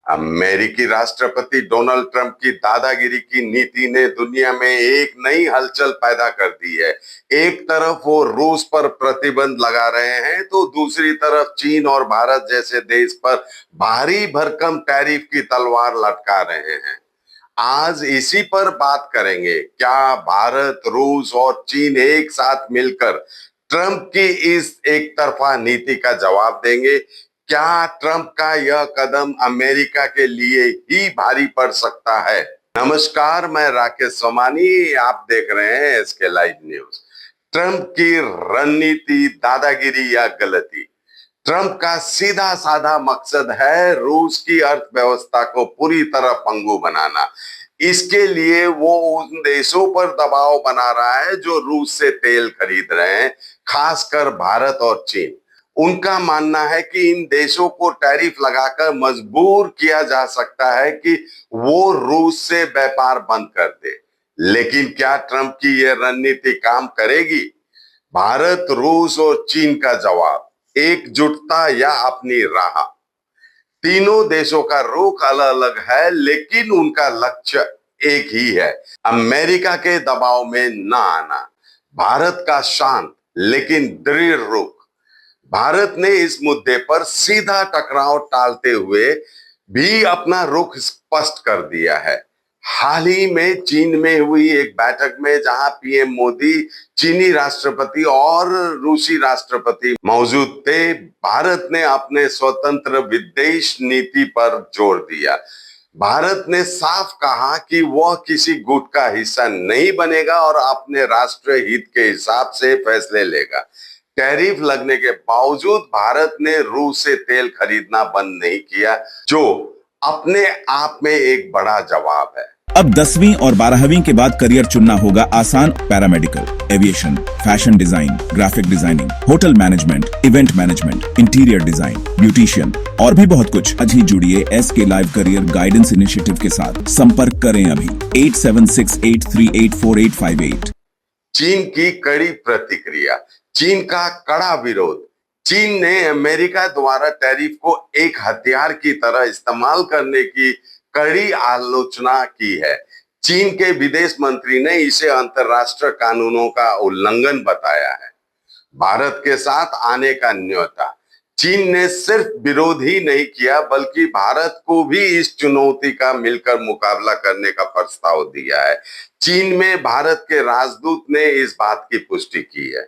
अमेरिकी राष्ट्रपति Donald Trump की दादागिरी की नीति ने दुनिया में एक नई हलचल पैदा कर दी है। एक तरफ वो रूस पर प्रतिबंध लगा रहे हैं तो दूसरी तरफ चीन और भारत जैसे देश पर भारी भरकम टैरिफ की तलवार लटका रहे हैं। आज इसी पर बात करेंगे। क्या भारत, रूस और चीन एक साथ मिलकर ट्रंप की इस एक तरफा नीति का जवाब देंगे? क्या ट्रंप का यह कदम अमेरिका के लिए ही भारी पड़ सकता है? नमस्कार, मैं राकेश सोमानी, आप देख रहे हैं एसके लाइव न्यूज। ट्रंप की रणनीति, दादागिरी या गलती? ट्रंप का सीधा साधा मकसद है रूस की अर्थव्यवस्था को पूरी तरह पंगु बनाना। इसके लिए वो उन देशों पर दबाव बना रहा है जो रूस से तेल खरीद रहे हैं, खासकर भारत और चीन। उनका मानना है कि इन देशों को टैरिफ लगाकर मजबूर किया जा सकता है कि वो रूस से व्यापार बंद कर दे। लेकिन क्या ट्रंप की यह रणनीति काम करेगी? भारत, रूस और चीन का जवाब, एकजुटता या अपनी राह? तीनों देशों का रुख अलग अलग है, लेकिन उनका लक्ष्य एक ही है, अमेरिका के दबाव में न आना। भारत का शांत लेकिन दृढ़ रुख। भारत ने इस मुद्दे पर सीधा टकराव टालते हुए भी अपना रुख स्पष्ट कर दिया है। हाल ही में चीन में हुई एक बैठक में जहां पीएम मोदी, चीनी राष्ट्रपति और रूसी राष्ट्रपति मौजूद थे, भारत ने अपने स्वतंत्र विदेश नीति पर जोर दिया। भारत ने साफ कहा कि वह किसी गुट का हिस्सा नहीं बनेगा और अपने राष्ट्रीय हित के हिसाब से फैसले लेगा। टैरिफ लगने के बावजूद भारत ने रूस से तेल खरीदना बंद नहीं किया, जो अपने आप में एक बड़ा जवाब है। अब 10वीं और 12वीं के बाद करियर चुनना होगा आसान। Paramedical, aviation, fashion design, graphic designing, hotel management, event management, interior design, beautician और भी बहुत कुछ। आज ही जुड़िए SK live career guidance initiative के साथ। संपर्क करें अभी 8768384858। चीन की कड़ी प्रतिक्रिया, चीन का कड़ा विरोध। चीन ने अमेरिका द्वारा टैरिफ को एक हथियार की तरह इस्तेमाल करने की कड़ी आलोचना की है। चीन के विदेश मंत्री ने इसे अंतर्राष्ट्रीय कानूनों का उल्लंघन बताया है। भारत के साथ आने का न्योता, चीन ने सिर्फ विरोध ही नहीं किया बल्कि भारत को भी इस चुनौती का मिलकर मुकाबला करने का प्रस्ताव दिया है। चीन में भारत के राजदूत ने इस बात की पुष्टि की है।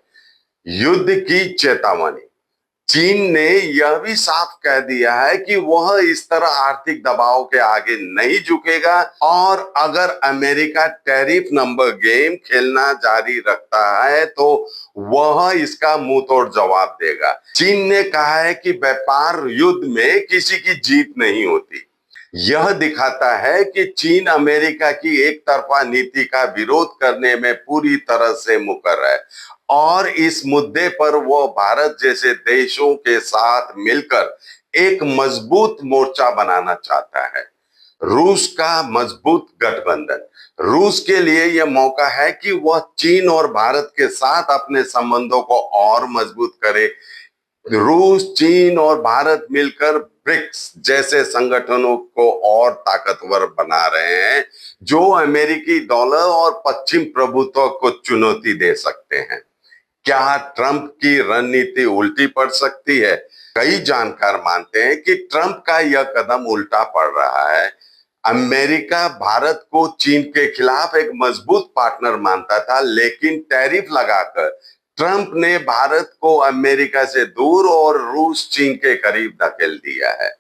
युद्ध की चेतावनी, चीन ने यह भी साफ कह दिया है कि वह इस तरह आर्थिक दबाव के आगे नहीं झुकेगा और अगर अमेरिका टैरिफ नंबर गेम खेलना जारी रखता है तो वह इसका मुंहतोड़ जवाब देगा। चीन ने कहा है कि व्यापार युद्ध में किसी की जीत नहीं होती। यह दिखाता है कि चीन अमेरिका की एक तरफा नीति का विरोध करने में पूरी तरह से मुकर है और इस मुद्दे पर वो भारत जैसे देशों के साथ मिलकर एक मजबूत मोर्चा बनाना चाहता है। रूस का मजबूत गठबंधन, रूस के लिए यह मौका है कि वह चीन और भारत के साथ अपने संबंधों को और मजबूत करे। रूस, चीन और भारत मिलकर ब्रिक्स जैसे संगठनों को और ताकतवर बना रहे हैं, जो अमेरिकी डॉलर और पश्चिम प्रभुत्व को चुनौती दे सकते हैं। क्या ट्रंप की रणनीति उल्टी पड़ सकती है? कई जानकार मानते हैं कि ट्रंप का यह कदम उल्टा पड़ रहा है। अमेरिका भारत को चीन के खिलाफ एक मजबूत पार्टनर मानता था, लेकिन टैरिफ लगाकर ट्रंप ने भारत को अमेरिका से दूर और रूस चीन के करीब धकेल दिया है।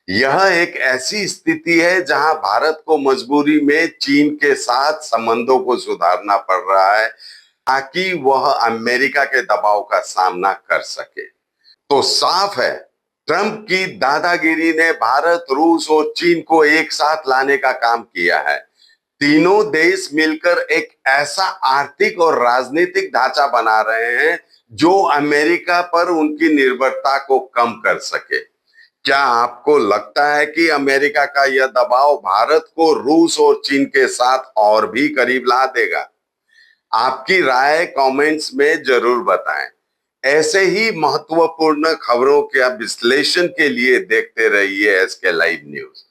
यह एक ऐसी स्थिति है जहां भारत को मजबूरी में चीन के साथ संबंधों को सुधारना पड़ रहा है ताकि वह अमेरिका के दबाव का सामना कर सके। तो साफ है, ट्रंप की दादागिरी ने भारत, रूस और चीन को एक साथ लाने का काम किया है। तीनों देश मिलकर एक ऐसा आर्थिक और राजनीतिक ढांचा बना रहे हैं जो अमेरिका पर उनकी निर्भरता को कम कर सके। क्या आपको लगता है कि अमेरिका का यह दबाव भारत को रूस और चीन के साथ और भी करीब ला देगा? आपकी राय कमेंट्स में जरूर बताएं। ऐसे ही महत्वपूर्ण खबरों के विश्लेषण के लिए देखते रहिए SK live news.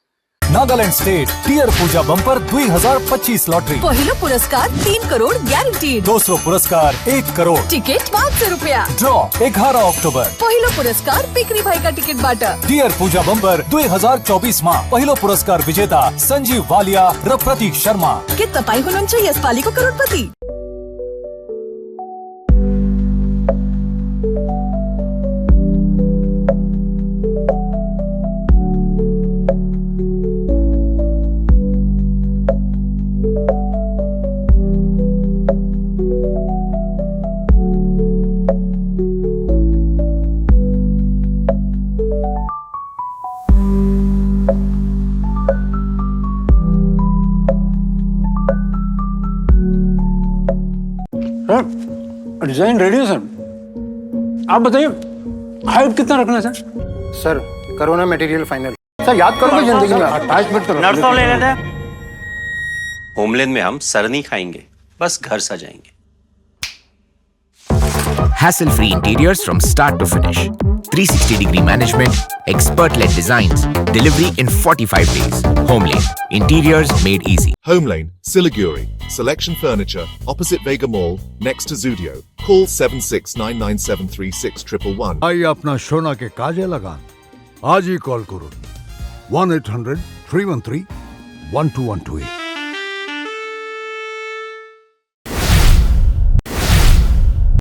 Nagaland state dear Puja bumper 2025 lottery. पहिलो पुरस्कार 3 करोड़ ग्यारंटीड। दोस्रो पुरस्कार 1 करोड़। टिकट 500 रुपया। Draw 11 October. पहिलो पुरस्कार बिक्री भएका टिकटबाट। टियर पूजा बम्पर 2024 मा पहिलो पुरस्कार विजेता संजीव वालिया र प्रतीक शर्मा। के तपाईँ हुनुहुन्छ यसपालिको करोडपति? डिजाइन रेडी है सर। आप बताइए हाइट कितना रखना है sir? Sir corona material final. Sir याद करो तो जिंदगी में अटैचमेंट तो नर्सों ले लेते हैं। होमलैंड में हम सर नहीं खाएंगे, बस घर सजाएंगे। Hassle-free interiors from start to finish. 360-degree management, expert-led designs, delivery in 45 days. Homeland, interiors made easy. Homelane, Siliguri. Selection Furniture, opposite Vega Mall, next to Zudio. Call 7699736111. आइए अपना सोना के काजे लगान आज ही कॉल करो 1-800-313-1212